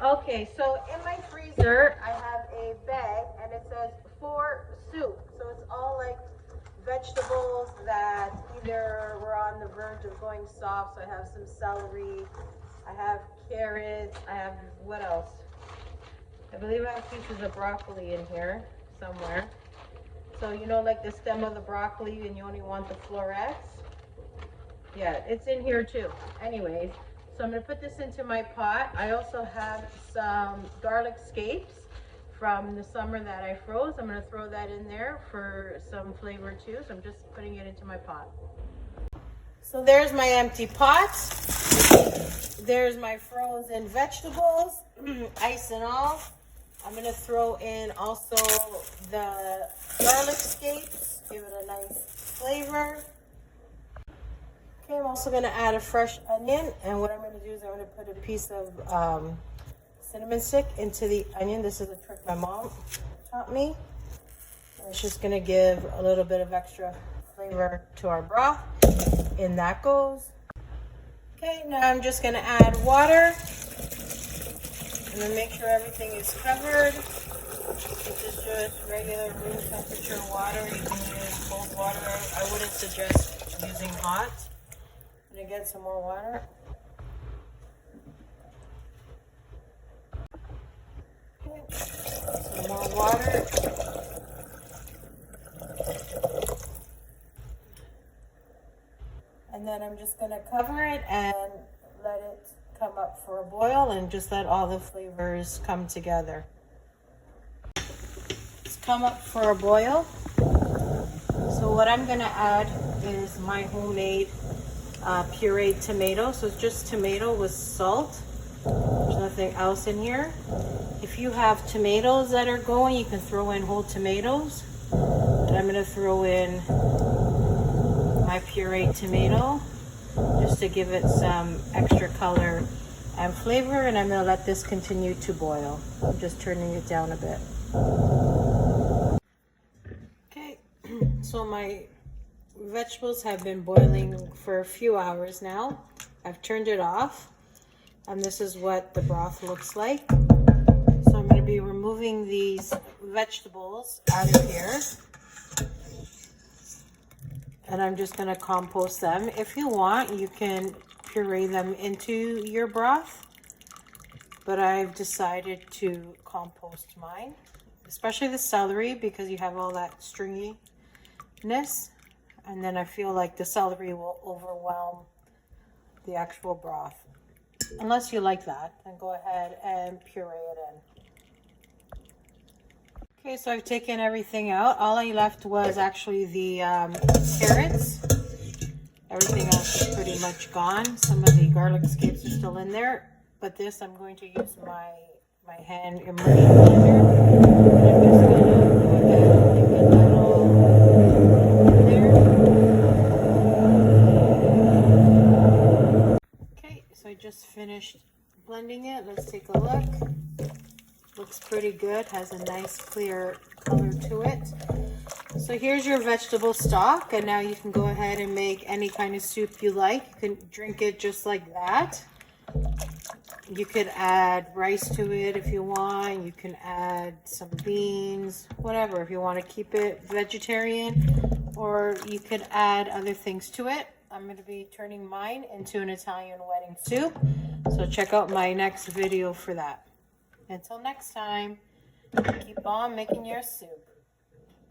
Okay, so in my freezer, I have a bag and it says for soup. So it's all like vegetables that either were on the verge of going soft. So I have some celery, I have carrots, I have what else? I believe I have pieces of broccoli in here somewhere. So you know, like the stem of the broccoli and you only want the florets? Yeah, it's in here too. Anyways, so I'm gonna put this into my pot. I also have some garlic scapes from the summer that I froze. I'm gonna throw that in there for some flavor too. So I'm just putting it into my pot. So there's my empty pot. There's my frozen vegetables, ice and all. I'm gonna throw in also the garlic scapes, give it a nice flavor. Okay, I'm also gonna add a fresh onion, and what I'm gonna do is I'm gonna put a piece of cinnamon stick into the onion. This is a trick my mom taught me. And it's just gonna give a little bit of extra flavor to our broth. In that goes. Okay, now I'm just gonna add water. I'm gonna make sure everything is covered. This is just regular room temperature water. You can use cold water. I wouldn't suggest using hot. I'm gonna get some more water. Okay. Some more water. And then I'm just gonna cover it and let it come up for a boil and just let all the flavors come together. It's come up for a boil. So what I'm gonna add is my homemade pureed tomato. So it's just tomato with salt. There's nothing else in here. If you have tomatoes that are going, you can throw in whole tomatoes. But I'm gonna throw in my pureed tomato just to give it some extra color and flavor, and I'm gonna let this continue to boil. I'm just turning it down a bit. Okay, so my vegetables have been boiling for a few hours now. I've turned it off, and this is what the broth looks like. So I'm going to be removing these vegetables out of here, and I'm just going to compost them. If you want, you can puree them into your broth, but I've decided to compost mine, especially the celery, because you have all that stringiness. And then I feel like the celery will overwhelm the actual broth. Unless you like that, then go ahead and puree it in. Okay, so I've taken everything out. All I left was actually the carrots. Everything else is pretty much gone. Some of the garlic scapes are still in there. But this, I'm going to use my hand immersion blender. I'm just going to go ahead and get that all I just finished blending it. Let's take a look. Looks pretty good. Has a nice clear color to it. So here's your vegetable stock, and now you can go ahead and make any kind of soup you like. You can drink it just like that. You could add rice to it if you want. You can add some beans, whatever, if you want to keep it vegetarian, or you could add other things to it. I'm going to be turning mine into an Italian wedding soup. So check out my next video for that. Until next time, keep on making your soup.